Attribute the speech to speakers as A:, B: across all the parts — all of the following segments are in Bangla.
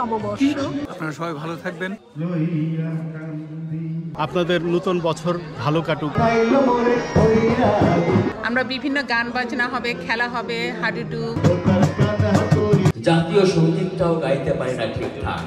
A: নববর্ষ।
B: আপনারা সবাই ভালো থাকবেন,
C: আপনাদের নতুন বছর ভালো কাটুক।
D: আমরা বিভিন্ন গান বাজনা হবে, খেলা হবে, হাডুডু।
E: জাতীয় সঙ্গীতটাও গাইতে পারি না ঠিকঠাক।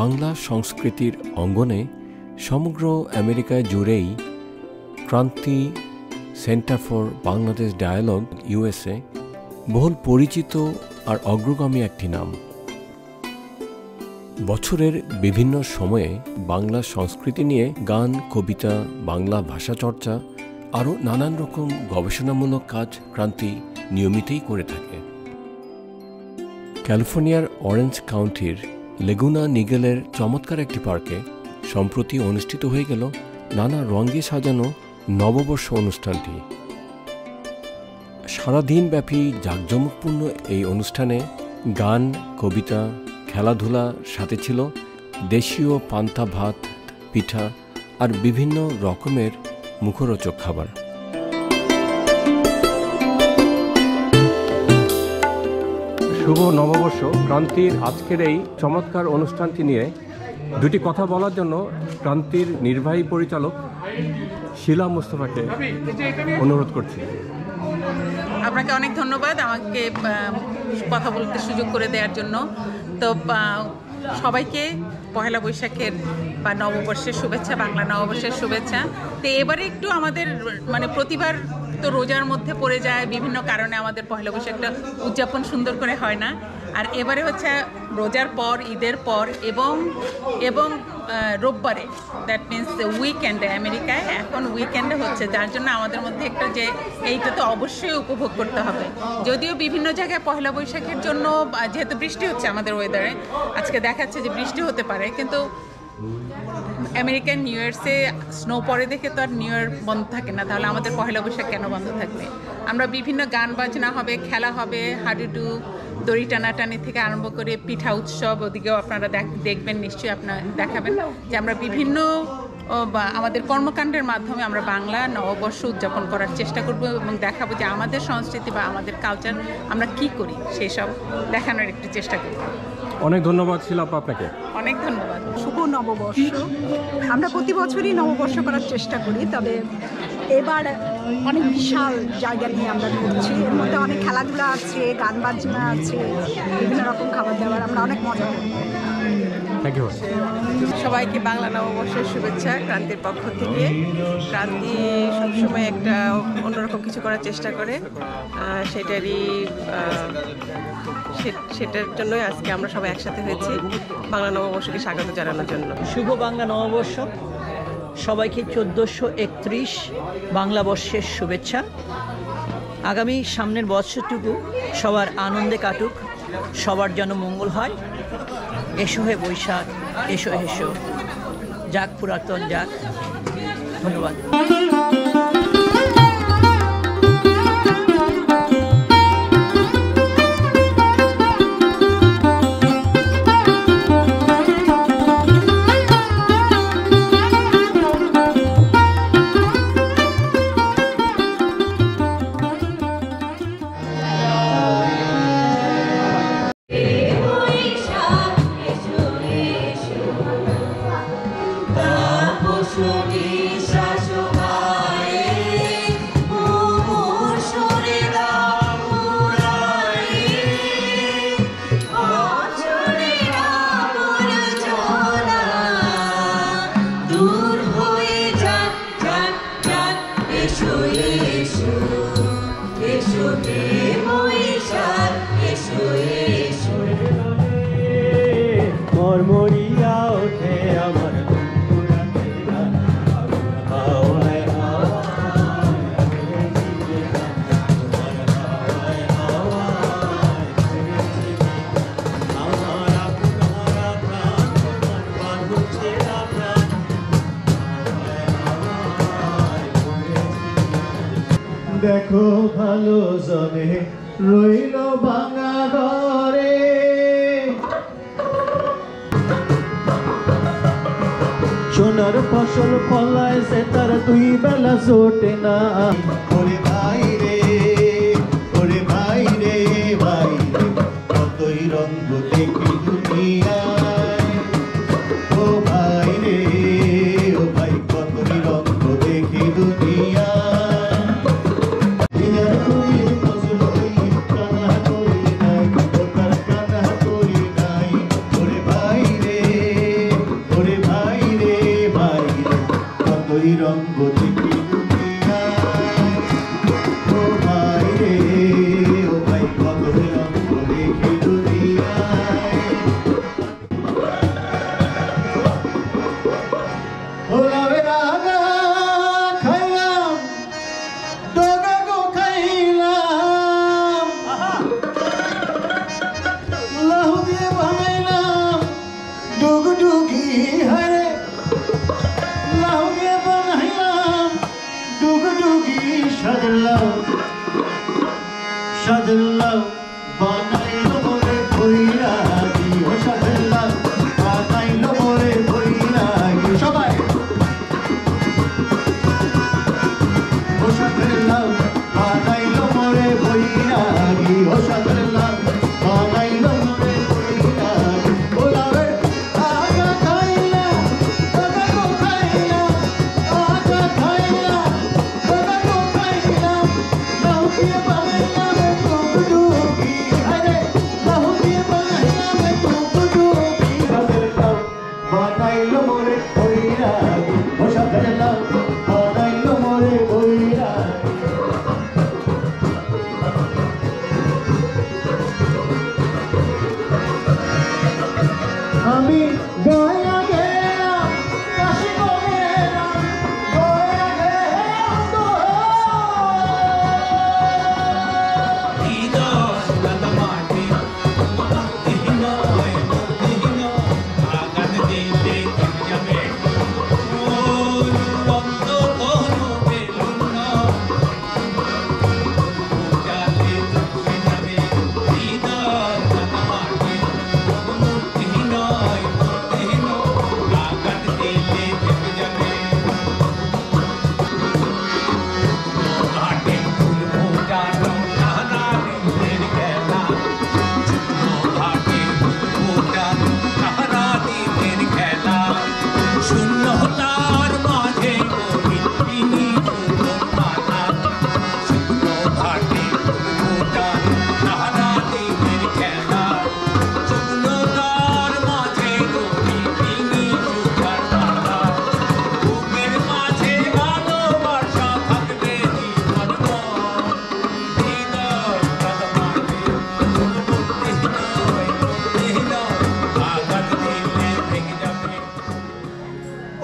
F: বাংলা সংস্কৃতির অঙ্গনে সমগ্র আমেরিকা জুড়েই ক্রান্তি centre for Bangladesh dialogue USA বহুল পরিচিত আর অগ্রগামী একটি নাম। বছরের বিভিন্ন সময়ে বাংলা সংস্কৃতি নিয়ে গান, কবিতা, বাংলা ভাষা চর্চা আরও নানান রকম গবেষণামূলক কাজ ক্রান্তি নিয়মিতই করে থাকে। ক্যালিফোর্নিয়ার অরেঞ্জ কাউন্টির লেগুনা নিগেলের চমৎকার একটি পার্কে সম্প্রতি অনুষ্ঠিত হয়ে গেল নানা রঙে সাজানো নববর্ষ অনুষ্ঠানটি। সারাদিনব্যাপী জাঁকজমকপূর্ণ এই অনুষ্ঠানে গান, কবিতা, খেলাধুলা, সাথে ছিল দেশীয় পান্তা ভাত, পিঠা আর বিভিন্ন রকমের মুখরোচক খাবার।
C: শুভ নববর্ষ ক্রান্তির আজকের এই চমৎকার অনুষ্ঠানটি নিয়ে দুটি কথা বলার জন্য ক্রান্তির নির্বাহী পরিচালক শিলা মুস্তফাকে অনুরোধ করছি।
D: আপনাকে অনেক ধন্যবাদ আমাকে কথা বলতে সুযোগ করে দেওয়ার জন্য। তো সবাইকে পহেলা বৈশাখের বা নববর্ষের শুভেচ্ছা, বাংলা নববর্ষের শুভেচ্ছা। তো এবারে একটু আমাদের প্রতিবার তো রোজার মধ্যে পড়ে যায়, বিভিন্ন কারণে আমাদের পহেলা বৈশাখটা উদযাপন সুন্দর করে হয় না। আর এবারে হচ্ছে রোজার পর, ঈদের পর এবং রোববারে, দ্যাট মিনস উইকেন্ডে, আমেরিকায় এখন উইকেন্ডে হচ্ছে, যার জন্য আমাদের মধ্যে একটা যে এইটা তো অবশ্যই উপভোগ করতে হবে। যদিও বিভিন্ন জায়গায় পহেলা বৈশাখের জন্য যেহেতু বৃষ্টি হচ্ছে আমাদের ওয়েদারে, আজকে দেখাচ্ছে যে বৃষ্টি হতে পারে, কিন্তু আমেরিকান নিউ ইয়ার্সে স্নো পরে দেখে তো আর নিউ ইয়ার বন্ধ থাকে না, তাহলে আমাদের পহেলা বৈশাখ কেন বন্ধ থাকবে? আমরা বিভিন্ন গান বাজনা হবে, খেলা হবে, হাডুডু, দড়ি টানাটানি থেকে আরম্ভ করে পিঠা উৎসব, ওদিকেও আপনারা দেখবেন, নিশ্চয়ই আপনারা দেখাবেন যে আমরা বিভিন্ন আমাদের কর্মকাণ্ডের মাধ্যমে আমরা বাংলা নববর্ষ উদযাপন করার চেষ্টা করব এবং দেখাবো যে আমাদের সংস্কৃতি বা আমাদের কালচার আমরা কি করি সেই সব দেখানোর একটু চেষ্টা করব।
C: অনেক ধন্যবাদ শিলাপা আপনাকে।
D: অনেক ধন্যবাদ।
A: শুভ নববর্ষ। আমরা প্রতি বছরই নববর্ষ করার চেষ্টা করি, তবে এবার অনেক বিশাল জায়গা নিয়ে আমরা ঘুরছি। এর মধ্যে অনেক খেলাধুলা আছে, গান বাজনা আছে, বিভিন্ন রকম খাবার দাবার, আমরা অনেক মজা করি।
C: Thank you.
G: সবাইকে বাংলা নববর্ষের শুভেচ্ছা ক্রান্তির পক্ষ থেকে। ক্রান্তি সবসময় একটা অন্যরকম কিছু করার চেষ্টা করে, সেটার জন্যই আজকে আমরা সবাই একসাথে হয়েছি বাংলা নববর্ষকে স্বাগত জানানোর জন্য।
H: শুভ বাংলা নববর্ষ সবাইকে। 1431 বাংলা বর্ষের শুভেচ্ছা। আগামী সামনের বছরটুকু সবার আনন্দে কাটুক, সবার যেন মঙ্গল হয়। এসো হে বৈশাখ, এসো এসো, যাক পুরাতন যাক। ধন্যবাদ।
I: দেখো ভালো জনে রইল ভাঙা ঘরে। সোনার ফসল ফলায় সে তার দুই বেলা জোটে না। ওরে ভাই রে, ওরে ভাই রে, ভাই রে, কতই রঙ্গ দেখি দুনিয়ায়। ও ভাই রে, ও ভাই, কতই রঙ্গ দেখি দুনিয়ায়। রঙ্গ দেখি দুনিয়ায়। ও ভাই রে, ও ভাই, কত রঙ্গ দেখি দুনিয়ায়। ওলাবের আগা খাইলাম, ডগা গো খাইলাম, লাহু দিয়ে বানাইলাম ডুগডুগি। হায় লাহু দিয়ে বানাইলাম ডুগডুগি। সাজলাম সাজলাম বানাইলো মোরে বৈরাগী। ও সাজলাম বানাইলো মোরে বৈরাগী। সবাই ও সাজলাম বানাইলো মোরে বৈরাগী। ও সাজলাম বানাইলো মোরে বৈরাগী। ওলাবে আগা খাইলাম, আগা গো খাইলাম, আগা খাইলাম, আগা গো খাইলাম, লাহু দিয়ে বানাইলাম ডুগডুগি। আরে লাহু দিয়ে বানাইলাম ডুগডুগি। সাজলাম বানাইলো মোরে বৈরাগী। ও সাজলাম বানাইলো মোরে বৈরাগী। আমি গয়া গেলাম, কাশি গো গেলাম, গয়া গেলাম তো।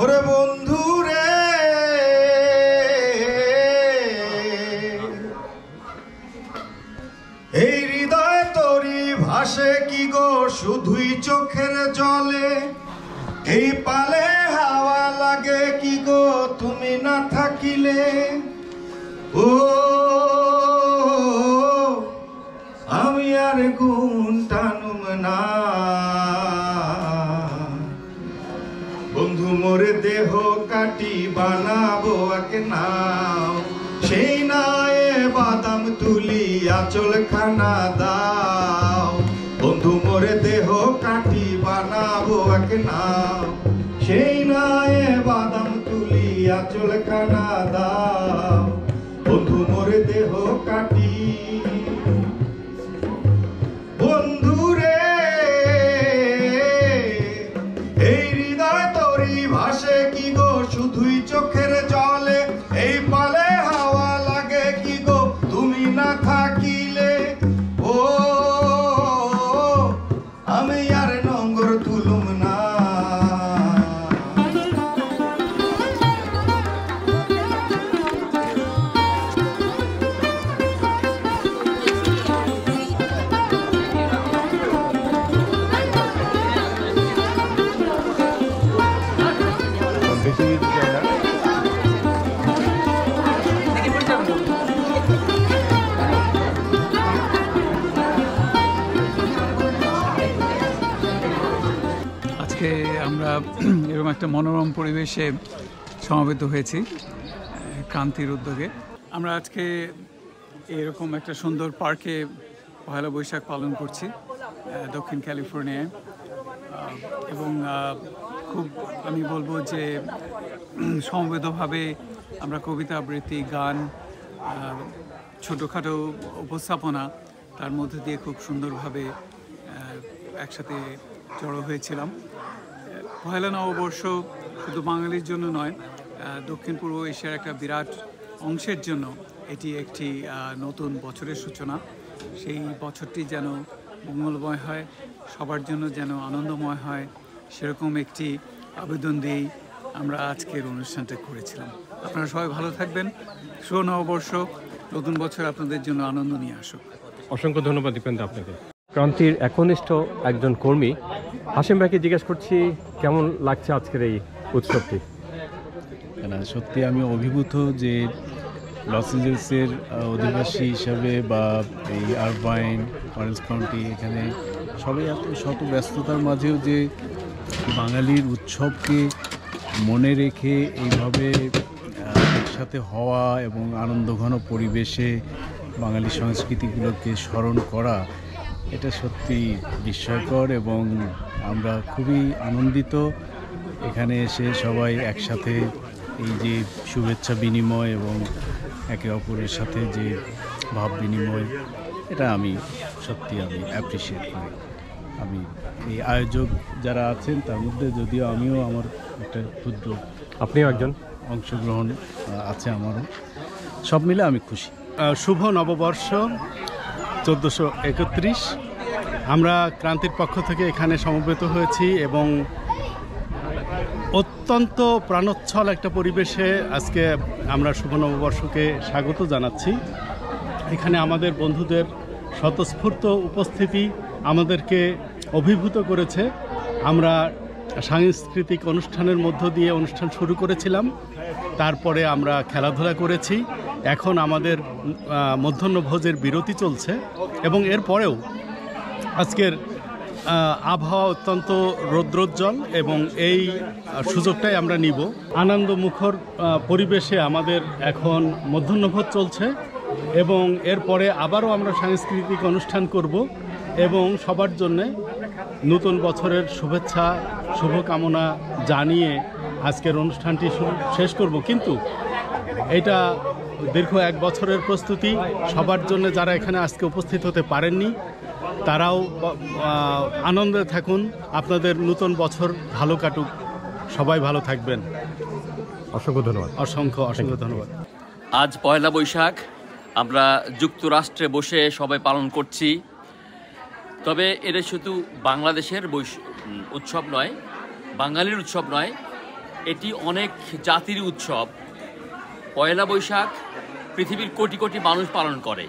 I: ওরে বন্ধু রে, এই হৃদয় তরি ভাসে কি গো শুধুই চোখের জলে। এই পালে হাওয়া লাগে কি গো তুমি না থাকিলে। ও আমি আর গুণ টানুম না। বন্ধু মোরে দেহ কাটি বানাবো এক নাও। সেই নায়ে বাদাম তুলি আঁচল খানা দাও। বন্ধু মোরে দেহ কাটি বানাবো এক নাও। সেই নায়ে বাদাম তুলি আঁচল খানা দাও। বন্ধু মোরে দেহ কাটি। বন্ধু রে, এই হৃদয় তরি ভাসে কি গো শুধুই চোখের জলে। এই পালে হাওয়া লাগে কি গো তুমি না থাকিলে। ও আমি আর নঙ্গর তুলুম না।
B: আমরা এরকম একটা মনোরম পরিবেশে সমবেত হয়েছি ক্রান্তির উদ্যোগে। আমরা আজকে এরকম একটা সুন্দর পার্কে পয়লা বৈশাখ পালন করছি দক্ষিণ ক্যালিফোর্নিয়ায়, এবং খুব আমি বলবো যে সমবেতভাবে আমরা কবিতা আবৃত্তি, গান, ছোটোখাটো উপস্থাপনা, তার মধ্যে দিয়ে খুব সুন্দরভাবে একসাথে জড়ো হয়েছিলাম। পয়লা নববর্ষ শুধু বাঙালির জন্য নয়, দক্ষিণ পূর্ব এশিয়ার একটা বিরাট অংশের জন্য এটি একটি নতুন বছরের সূচনা। সেই বছরটি যেন মঙ্গলময় হয়, সবার জন্য যেন আনন্দময় হয়, সেরকম একটি আবেদন দিয়েই আমরা আজকের অনুষ্ঠানটা করেছিলাম। আপনারা সবাই ভালো থাকবেন। শুভ নববর্ষ, নতুন বছর আপনাদের জন্য আনন্দ নিয়ে আসুক।
C: অসংখ্য ধন্যবাদ দীপেন্দা আপনাকে। ক্রান্তির একনিষ্ঠ একজন কর্মী হাসিম ভাইকে জিজ্ঞেস করছি, কেমন লাগছে আজকের এই উৎসবটি?
J: না, সত্যি আমি অভিভূত যে লস অ্যাঞ্জেলেসের অধিবাসী হিসাবে বা এই আরবাইন অরেঞ্জ কাউন্টি, এখানে সবাই এত শত ব্যস্ততার মাঝেও যে বাঙালির উৎসবকে মনে রেখে এইভাবে একসাথে হওয়া এবং আনন্দঘন পরিবেশে বাঙালি সংস্কৃতিগুলোকে স্মরণ করা, এটা সত্যি বিস্ময়কর এবং আমরা খুবই আনন্দিত এখানে এসে সবাই একসাথে এই যে শুভেচ্ছা বিনিময় এবং একে অপরের সাথে যে ভাব বিনিময়, এটা আমি অ্যাপ্রিসিয়েট করি। আমি এই আয়োজক যারা আছেন তার মধ্যে যদিও আমিও আমার একটা ক্ষুদ্র,
C: আপনিও একজন,
J: অংশগ্রহণ আছে আমারও, সব মিলে আমি খুশি।
K: শুভ নববর্ষ 1431। আমরা ক্রান্তির পক্ষ থেকে এখানে সমবেত হয়েছি এবং অত্যন্ত প্রাণোচ্ছল একটা পরিবেশে আজকে আমরা শুভ নববর্ষকে স্বাগত জানাচ্ছি। এখানে আমাদের বন্ধুদের স্বতঃস্ফূর্ত উপস্থিতি আমাদেরকে অভিভূত করেছে। আমরা সাংস্কৃতিক অনুষ্ঠানের মধ্য দিয়ে অনুষ্ঠান শুরু করেছিলাম, তারপরে আমরা খেলাধুলা করেছি, এখন আমাদের মধ্যাহ্নভোজের বিরতি চলছে এবং এরপরেও আজকের আবহাওয়া অত্যন্ত রৌদ্রোজ্জ্বল এবং এই সুযোগটাই আমরা নিব। আনন্দমুখর পরিবেশে আমাদের এখন মধ্যাহ্নভোজ চলছে এবং এরপরে আবারও আমরা সাংস্কৃতিক অনুষ্ঠান করব এবং সবার জন্যে নতুন বছরের শুভেচ্ছা শুভকামনা জানিয়ে আজকের অনুষ্ঠানটি শেষ করব। কিন্তু এটা দীর্ঘ 1 বছরের প্রস্তুতি। সবার জন্য যারা এখানে আজকে উপস্থিত হতে পারেননি তারাও আনন্দে থাকুন, আপনাদের নতুন বছর ভালো কাটুক, সবাই ভালো থাকবেন।
C: অসংখ্য ধন্যবাদ।
K: অসংখ্য ধন্যবাদ।
E: আজ পয়লা বৈশাখ আমরা যুক্তরাষ্ট্রে বসে সবাই পালন করছি, তবে এটা শুধু বাংলাদেশের উৎসব নয়, বাঙালির উৎসব নয়, এটি অনেক জাতির উৎসব। পয়লা বৈশাখ পৃথিবীর কোটি কোটি মানুষ পালন করে।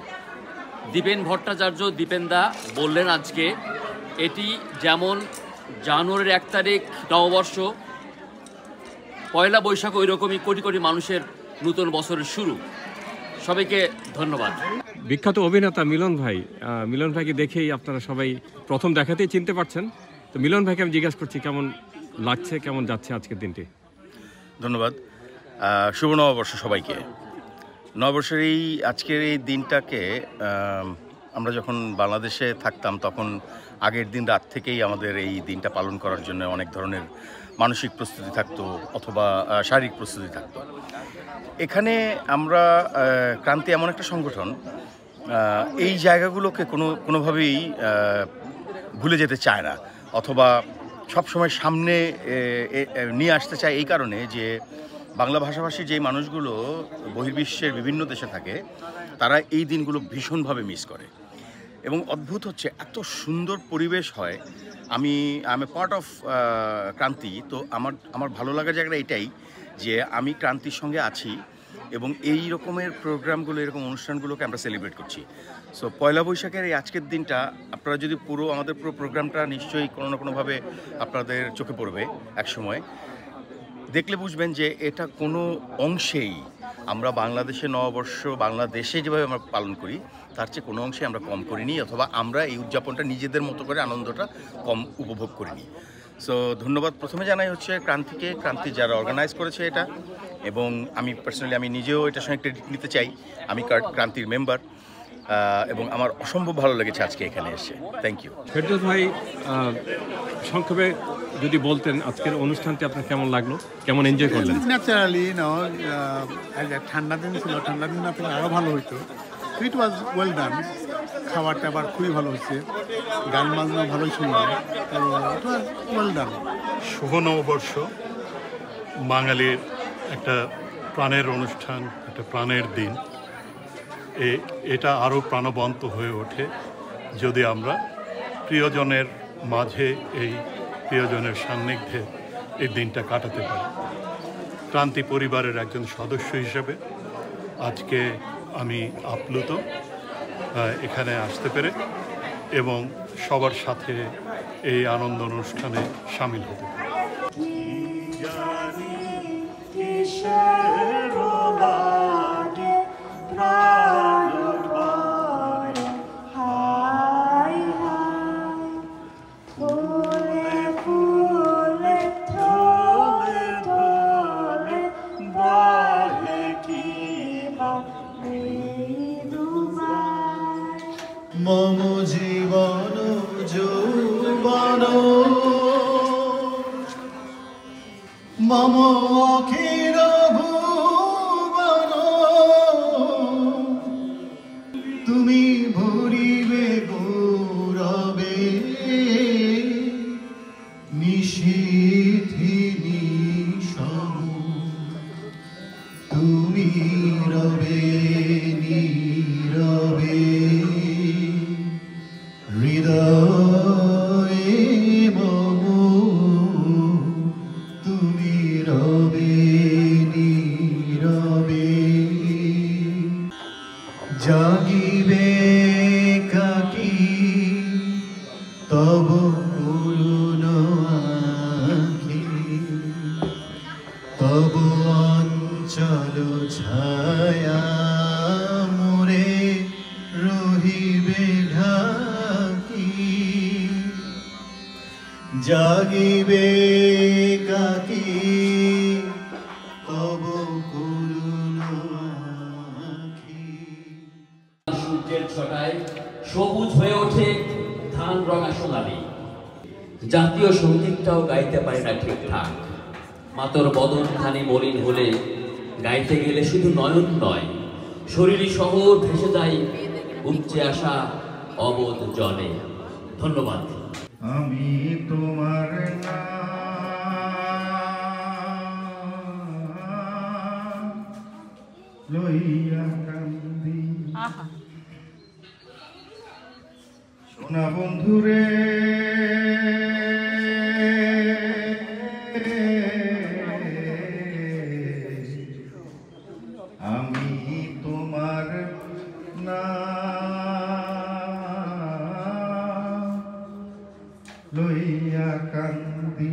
E: দীপেন ভট্টাচার্য দীপেনদা বললেন আজকে এটি যেমন জানুয়ারির 1 তারিখ নববর্ষ, পয়লা বৈশাখ ওই রকমই কোটি কোটি মানুষের নতুন বছরের শুরু। সবাইকে ধন্যবাদ।
C: বিখ্যাত অভিনেতা মিলন ভাইকে দেখেই আপনারা সবাই প্রথম দেখাতেই চিনতে পারছেন। তো মিলন ভাইকে আমি জিজ্ঞাসা করছি, কেমন লাগছে, কেমন যাচ্ছে আজকের দিনটি?
L: ধন্যবাদ। শুভ নববর্ষ সবাইকে। নববর্ষের আজকের এই দিনটাকে আমরা যখন বাংলাদেশে থাকতাম তখন আগের দিন রাত থেকেই আমাদের এই দিনটা পালন করার জন্য অনেক ধরনের মানসিক প্রস্তুতি থাকতো অথবা শারীরিক প্রস্তুতি থাকতো। এখানে আমরা ক্রান্তি এমন একটা সংগঠন, এই জায়গাগুলোকে কোনোভাবেই ভুলে যেতে চায় না অথবা সবসময় সামনে নিয়ে আসতে চায়, এই কারণে যে বাংলা ভাষাভাষী যেই মানুষগুলো বহির্বিশ্বের বিভিন্ন দেশে থাকে তারা এই দিনগুলো ভীষণভাবে মিস করে। এবং অদ্ভুত হচ্ছে, এত সুন্দর পরিবেশ হয়। আমি এ পার্ট অফ ক্রান্তি, তো আমার ভালো লাগার জায়গাটা এটাই যে আমি ক্রান্তির সঙ্গে আছি এবং এই রকমের প্রোগ্রামগুলো, এরকম অনুষ্ঠানগুলোকে আমরা সেলিব্রেট করছি। সো পয়লা বৈশাখের এই আজকের দিনটা আপনারা যদি আমাদের পুরো প্রোগ্রামটা নিশ্চয়ই কোনো না কোনোভাবে আপনাদের চোখে পড়বে, এক সময় দেখলে বুঝবেন যে এটা কোনো অংশেই আমরা বাংলাদেশের নববর্ষ, বাংলাদেশে যেভাবে আমরা পালন করি তার চেয়ে কোনো অংশে আমরা কম করিনি, অথবা আমরা এই উদযাপনটা নিজেদের মতো করে আনন্দটা কম উপভোগ করিনি। সো ধন্যবাদ প্রথমে জানাই হচ্ছে ক্রান্তিকে, ক্রান্তি যারা অর্গানাইজ করেছে এটা, এবং আমি পার্সোনালি আমি নিজেও এটার সঙ্গে ক্রেডিট নিতে চাই। আমি ক্রান্তির মেম্বার এবং আমার অসম্ভব ভালো লেগেছে আজকে এখানে এসে। Thank you.
C: ফেরদৌস ভাই, সংক্ষেপে যদি বলতেন আজকের অনুষ্ঠানটি আপনার কেমন লাগলো, কেমন এনজয় করলেন?
M: ন্যাচারালি ঠান্ডা দিন ছিল, ঠান্ডা দিন না থাকলে আরও ভালো হইতো। ইট ওয়াজ ওয়েল ডান। খাবার টাবার খুবই ভালো হচ্ছে, গান বাজনা ভালোই শুনলাম, তো ইট ওয়াজ ওয়েল ডান।
N: শুভ নববর্ষ বাঙালির একটা প্রাণের অনুষ্ঠান, একটা প্রাণের দিন। এটা আরও প্রাণবন্ত হয়ে ওঠে যদি আমরা প্রিয়জনের মাঝে, এই প্রিয়জনের সান্নিধ্যে এই দিনটা কাটাতে পারি। ক্রান্তি পরিবারের একজন সদস্য হিসেবে আজকে আমি আপ্লুত এখানে আসতে পেরে এবং সবার সাথে এই আনন্দ অনুষ্ঠানে সামিল হতে পারি।
I: মম জীবন যৌবন মম অখিল ভুবন, তুমি ভরিবে গৌরবে নিশীথি নিশম, তুমি রবে নীরবে হৃদয়ে মম, তুমি রবে নীরবে। জাগিবে কাকি তব করুণ আঁখি, তব অঞ্চল ছায়া মোরে রহিবে ঢাকি। জাগিবে কাকি তব করুণ আঁখি।
E: সূর্যের ছটায় সবুজ হয়ে ওঠে ধান রঙা সোনালি। জাতীয় সঙ্গীতটাও গাইতে পারে না ঠিকঠাক। মাতর বদন খানি মলিন হলে গাইতে গেলে শুধু নয়ন নয়, শরীরী সহ ভেসে যায় উপচে আসা অবোধ জলে। ধন্যবাদ।
I: আমি তোমার লইয়া কান্দি, সোনা বন্ধুরে আমি তোমার লইয়া কান্দি।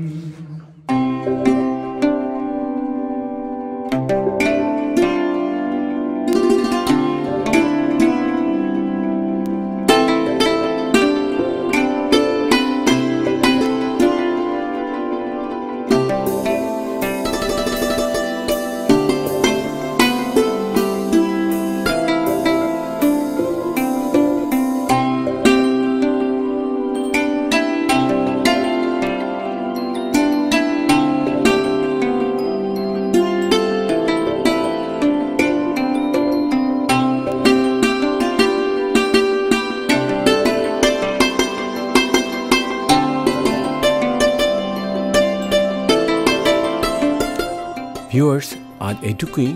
F: ভিউয়ার্স, আজ এটুকুই।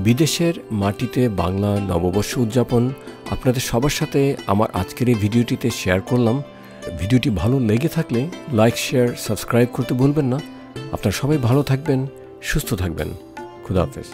F: বিদেশের মাটিতে বাংলা নববর্ষ উদযাপন আপনাদের সবার সাথে আমার আজকের এই ভিডিওটিতে শেয়ার করলাম। ভিডিওটি ভালো লেগে থাকলে লাইক, শেয়ার, সাবস্ক্রাইব করতে ভুলবেন না। আপনারা সবাই ভালো থাকবেন, সুস্থ থাকবেন। খুদা হাফেজ।